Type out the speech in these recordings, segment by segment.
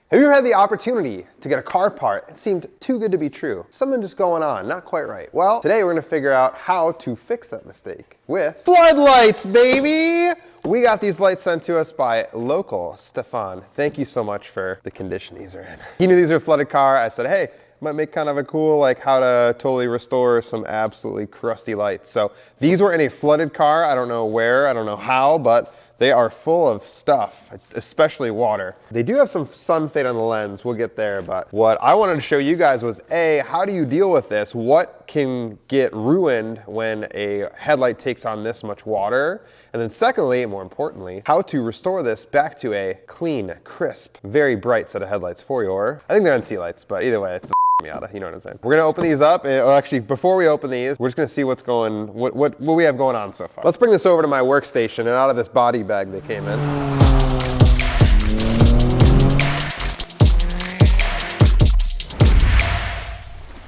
Have you ever had the opportunity to get a car part? It seemed too good to be true. Something just going on, not quite right. Well, today we're gonna figure out how to fix that mistake with floodlights, baby! We got these lights sent to us by local Stefan. Thank you so much for the condition these are in. He knew these are a flooded car. I said, hey, might make kind of a cool, like how to totally restore some absolutely crusty lights. So these were in a flooded car. I don't know where, I don't know how, but they are full of stuff, especially water. They do have some sun fade on the lens, we'll get there, but what I wanted to show you guys was A, how do you deal with this? What can get ruined when a headlight takes on this much water? And then secondly, more importantly, how to restore this back to a clean, crisp, very bright set of headlights for your, I think they're NC lights, but either way, it's Miata, you know what I'm saying. We're gonna open these up, and actually, before we open these, we're just gonna see what's going, what we have going on so far. Let's bring this over to my workstation and out of this body bag they came in.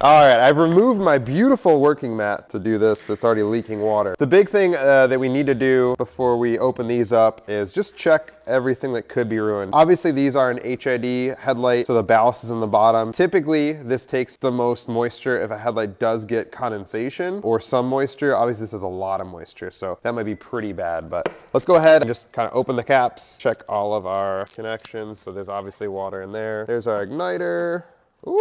All right, I've removed my beautiful working mat to do this. It's already leaking water. The big thing that we need to do before we open these up is just check everything that could be ruined. Obviously, these are an HID headlight, so the ballast is in the bottom. Typically, this takes the most moisture if a headlight does get condensation or some moisture. Obviously, this is a lot of moisture, so that might be pretty bad, but let's go ahead and just kind of open the caps, check all of our connections. So there's obviously water in there. There's our igniter. Woo!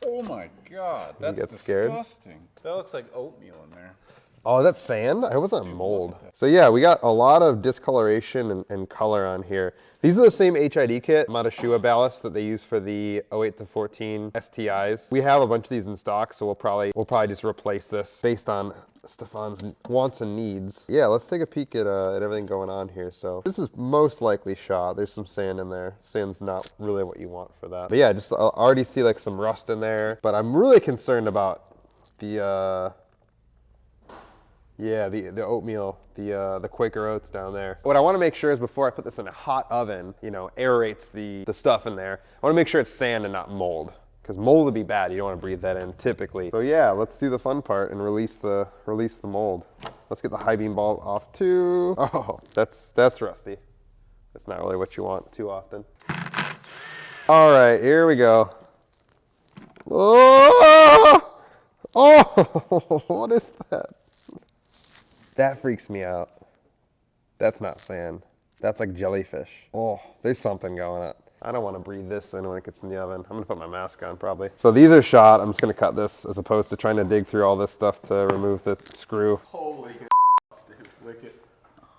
Oh my God, that's disgusting. Scared? That looks like oatmeal in there. Oh, that's sand? I wasn't mold. So yeah, we got a lot of discoloration and color on here. These are the same HID kit, Matashua ballast that they use for the 08 to 14 STIs. We have a bunch of these in stock, so we'll probably just replace this based on Stefan's wants and needs. Yeah, let's take a peek at everything going on here. So this is most likely shot. There's some sand in there. Sand's not really what you want for that. But yeah, just I already see like some rust in there. But I'm really concerned about the the oatmeal, the Quaker Oats down there. What I want to make sure is before I put this in a hot oven, you know, aerates the stuff in there. I want to make sure it's sand and not mold. Because mold would be bad, you don't want to breathe that in typically. So yeah, let's do the fun part and release the mold. Let's get the high beam bulb off too. Oh, that's rusty. That's not really what you want too often. All right, here we go. Oh, oh, what is that? That freaks me out. That's not sand. That's like jellyfish. Oh, there's something going on. I don't want to breathe this in when it gets in the oven. I'm gonna put my mask on probably. So these are shot. I'm just gonna cut this as opposed to trying to dig through all this stuff to remove the screw. Holy dude, lick it.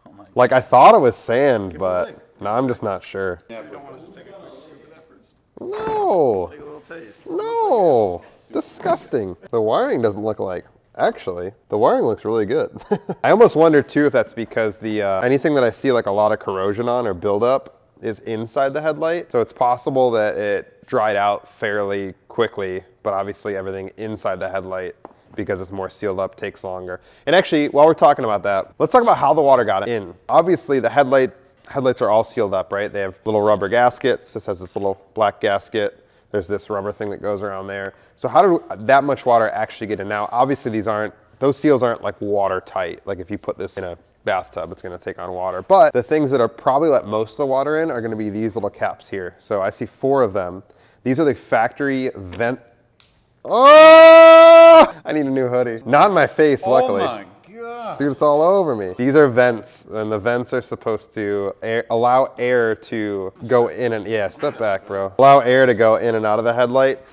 Oh my God. Like I thought it was sand, but now I'm just not sure. Yeah, you don't want to just take a quick sip of that first. No. Take a little taste. No. Disgusting. The wiring doesn't look like. Actually, the wiring looks really good. I almost wonder too if that's because the anything that I see like a lot of corrosion on or buildup is inside the headlight. So it's possible that it dried out fairly quickly, but obviously everything inside the headlight, because it's more sealed up, takes longer. And actually, while we're talking about that, let's talk about how the water got in. Obviously the headlights are all sealed up, right? They have little rubber gaskets. This has this little black gasket. There's this rubber thing that goes around there. So how did that much water actually get in? Now, obviously those seals aren't like watertight. Like if you put this in a bathtub, it's gonna take on water. But the things that are probably let most of the water in are gonna be these little caps here. So I see 4 of them. These are the factory vent. Oh! I need a new hoodie. Not in my face, luckily. Oh my God. Dude, it's all over me. These are vents, and the vents are supposed to allow air to go in and, yeah, step back, bro. Allow air to go in and out of the headlight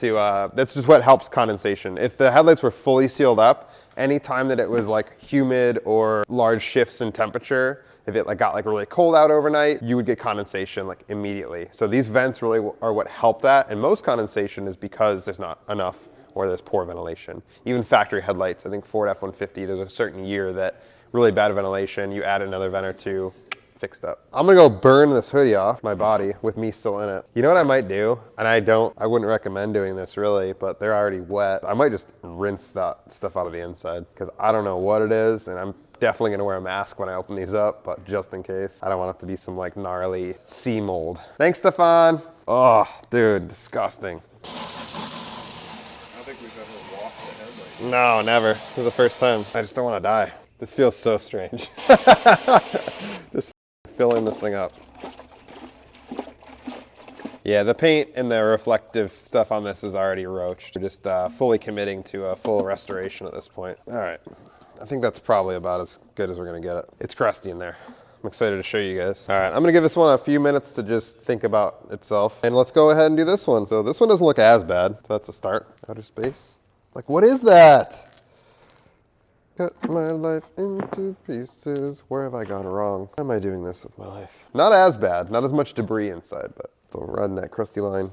that's just what helps condensation. If the headlights were fully sealed up, anytime that it was like humid or large shifts in temperature, if it like got like really cold out overnight, you would get condensation like immediately. So these vents really are what help that. And most condensation is because there's not enough or there's poor ventilation. Even factory headlights, I think Ford F-150, there's a certain year that really bad ventilation, you add another vent or two, fixed up. I'm gonna go burn this hoodie off my body with me still in it. You know what I might do? And I wouldn't recommend doing this really, but they're already wet. I might just rinse that stuff out of the inside because I don't know what it is, and I'm definitely gonna wear a mask when I open these up, but just in case. I don't want it to be some like gnarly sea mold. Thanks, Stefan. Oh, dude, disgusting. I don't think we've ever walked the headlight. No, never. This is the first time. I just don't want to die. This feels so strange. Just filling this thing up. Yeah, the paint and the reflective stuff on this is already roached. We're just fully committing to a full restoration at this point. All right, I think that's probably about as good as we're gonna get it. It's crusty in there. I'm excited to show you guys. All right, I'm gonna give this one a few minutes to just think about itself. And let's go ahead and do this one. So this one doesn't look as bad. So that's a start. Outer space. Like, what is that? Cut my life into pieces. Where have I gone wrong? Why am I doing this with my life? Not as bad, not as much debris inside, but still riding that crusty line.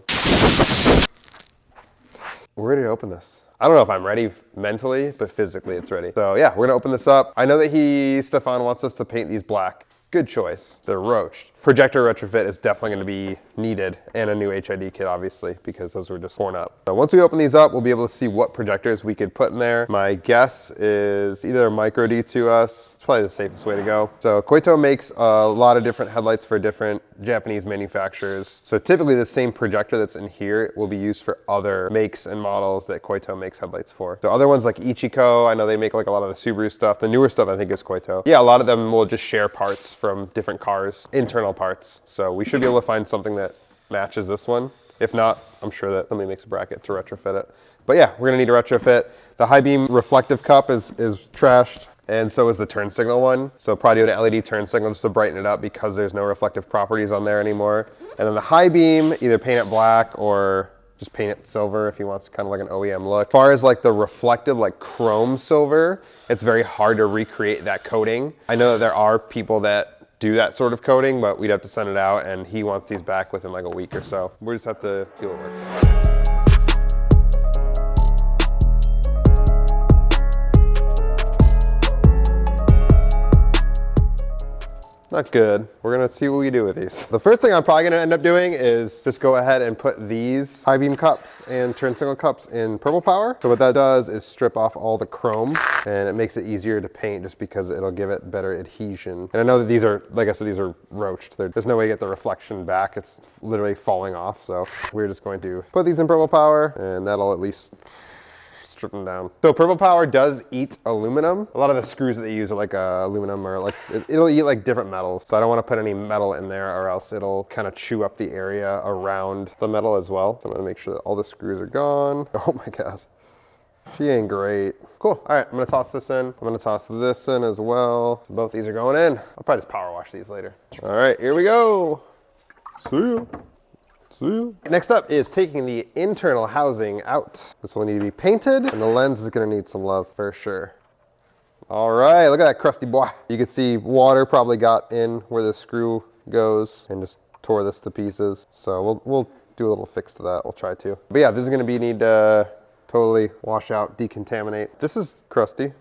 We're ready to open this. I don't know if I'm ready mentally, but physically it's ready. So yeah, we're gonna open this up. I know that Stefan wants us to paint these black. Good choice, they're roached. Projector retrofit is definitely gonna be needed, and a new HID kit obviously, because those were just torn up. So once we open these up, we'll be able to see what projectors we could put in there. My guess is either a micro D2S, it's probably the safest way to go. So Koito makes a lot of different headlights for different Japanese manufacturers. So typically the same projector that's in here will be used for other makes and models that Koito makes headlights for. So other ones like Ichiko, I know they make like a lot of the Subaru stuff. The newer stuff I think is Koito. Yeah, a lot of them will just share parts from different cars, internal parts. So we should be able to find something that matches this one. If not, I'm sure that somebody makes a bracket to retrofit it. But yeah, we're gonna need to retrofit. The high beam reflective cup is trashed, and so is the turn signal one. So probably do an LED turn signal just to brighten it up because there's no reflective properties on there anymore. And then the high beam, either paint it black or just paint it silver if he wants kind of like an OEM look. As far as like the reflective, like chrome silver, it's very hard to recreate that coating. I know that there are people that do that sort of coating, but we'd have to send it out, and he wants these back within like a week or so. We just have to see what works. Not good. We're gonna see what we do with these. The first thing I'm probably gonna end up doing is just go ahead and put these high beam cups and turn signal cups in purple power. So what that does is strip off all the chrome, and it makes it easier to paint just because it'll give it better adhesion. And I know that these are, like I said, these are roached. There's no way to get the reflection back. It's literally falling off. So we're just going to put these in purple power, and that'll at least strip them down. So purple power does eat aluminum. A lot of the screws that they use are like aluminum, or like it'll eat like different metals. So I don't want to put any metal in there, or else it'll kind of chew up the area around the metal as well. So I'm gonna make sure that all the screws are gone. Oh my God, she ain't great. Cool, all right, I'm gonna toss this in. I'm gonna toss this in as well. So both these are going in. I'll probably just power wash these later. All right, here we go. See ya. Next up is taking the internal housing out. This will need to be painted, and the lens is gonna need some love for sure. All right, look at that crusty boy. You can see water probably got in where the screw goes and just tore this to pieces. So we'll do a little fix to that, we'll try to. But yeah, this is gonna need to totally wash out, decontaminate. This is crusty.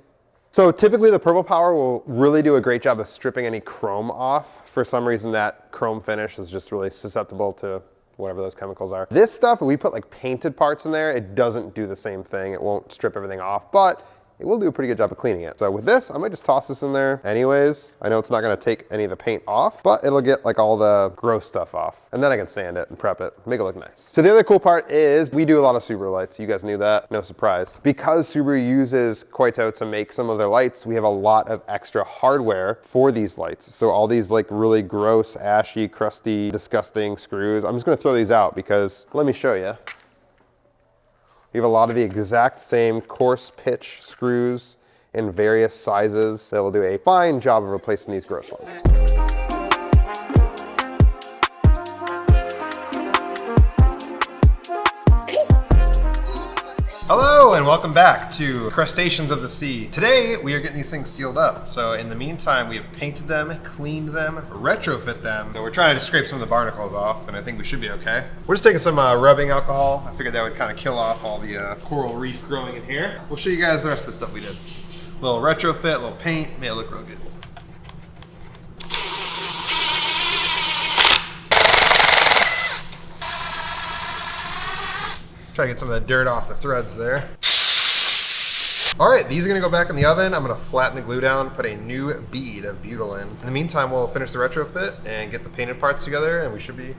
So typically the purple power will really do a great job of stripping any chrome off. For some reason that chrome finish is just really susceptible to whatever those chemicals are. This stuff, if we put like painted parts in there, it doesn't do the same thing. It won't strip everything off, but it will do a pretty good job of cleaning it. So with this, I might just toss this in there anyways. I know it's not gonna take any of the paint off, but it'll get like all the gross stuff off. And then I can sand it and prep it, make it look nice. So the other cool part is we do a lot of Subaru lights. You guys knew that, no surprise. Because Subaru uses Koito to make some of their lights, we have a lot of extra hardware for these lights. So all these like really gross, ashy, crusty, disgusting screws, I'm just gonna throw these out because let me show you. We have a lot of the exact same coarse pitch screws in various sizes that will do a fine job of replacing these gross ones. Hello and welcome back to Crustaceans of the Sea. Today we are getting these things sealed up. So in the meantime, we have painted them, cleaned them, retrofit them. So we're trying to scrape some of the barnacles off, and I think we should be okay. We're just taking some rubbing alcohol. I figured that would kind of kill off all the coral reef growing in here. We'll show you guys the rest of the stuff we did. A little retrofit, a little paint, made it look real good. Try to get some of that dirt off the threads there. All right, these are gonna go back in the oven. I'm gonna flatten the glue down, put a new bead of butylene. In the meantime, we'll finish the retrofit and get the painted parts together, and we should be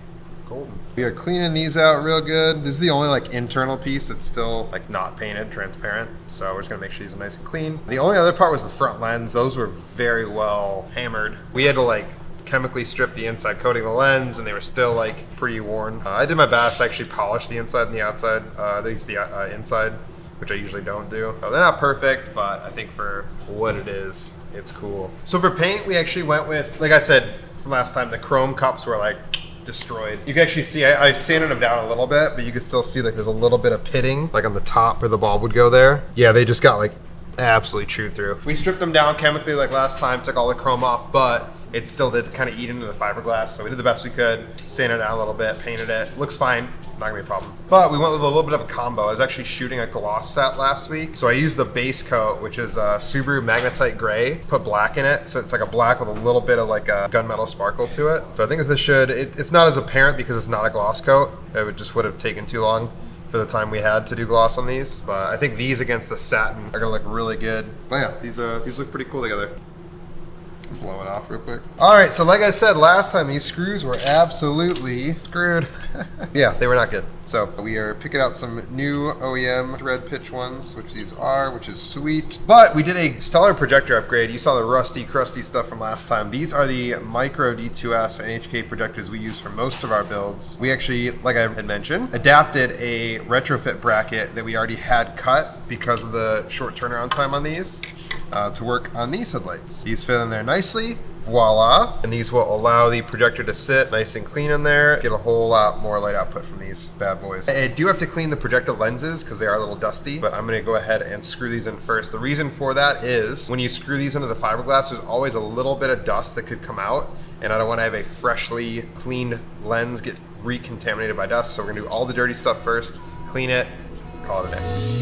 golden. We are cleaning these out real good. This is the only like internal piece that's still like not painted, transparent. So we're just gonna make sure these are nice and clean. The only other part was the front lens. Those were very well hammered. We had to like chemically stripped the inside coating of the lens, and they were still like pretty worn. I did my best to actually polish the inside and the outside, at least the inside, which I usually don't do. They're not perfect, but I think for what it is, it's cool. So for paint, we actually went with, like I said from last time, the chrome cups were like destroyed. You can actually see, I sanded them down a little bit, but you can still see like there's a little bit of pitting, like on the top where the bulb would go there. Yeah, they just got like absolutely chewed through. We stripped them down chemically like last time, took all the chrome off, but it still did kind of eat into the fiberglass. So we did the best we could, sanded it down a little bit, painted it. Looks fine, not gonna be a problem. But we went with a little bit of a combo. I was actually shooting a gloss set last week. So I used the base coat, which is Subaru Magnetite Gray, put black in it. So it's like a black with a little bit of like a gunmetal sparkle to it. So I think this should, it's not as apparent because it's not a gloss coat. It just would have taken too long for the time we had to do gloss on these. But I think these against the satin are gonna look really good. But yeah, these look pretty cool together. Blow it off real quick. All right, so like I said last time, these screws were absolutely screwed. Yeah, they were not good. So we are picking out some new OEM thread pitch ones, which these are, which is sweet. But we did a stellar projector upgrade. You saw the rusty, crusty stuff from last time. These are the micro D2S NHK projectors we use for most of our builds. We actually, like I had mentioned, adapted a retrofit bracket that we already had cut because of the short turnaround time on these. To work on these headlights. These fit in there nicely, voila. And these will allow the projector to sit nice and clean in there, get a whole lot more light output from these bad boys. I do have to clean the projector lenses because they are a little dusty, but I'm gonna go ahead and screw these in first. The reason for that is when you screw these into the fiberglass, there's always a little bit of dust that could come out, and I don't wanna have a freshly cleaned lens get recontaminated by dust. So we're gonna do all the dirty stuff first, clean it, call it a day.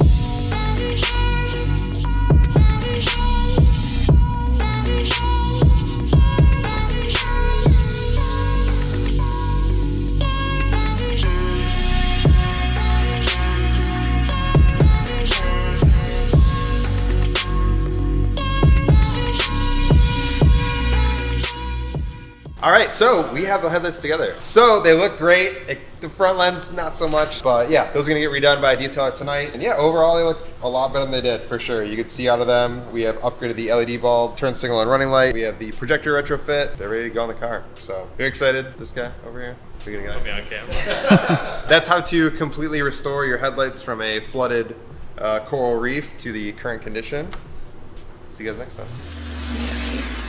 All right, so we have the headlights together. So they look great. The front lens, not so much, but yeah, those are gonna get redone by a detailer tonight. And yeah, overall they look a lot better than they did, for sure. You can see out of them. We have upgraded the LED bulb, turn signal and running light. We have the projector retrofit. They're ready to go in the car. So, you're excited? This guy over here? We're gonna Put me on camera. That's how to completely restore your headlights from a flooded coral reef to the current condition. See you guys next time.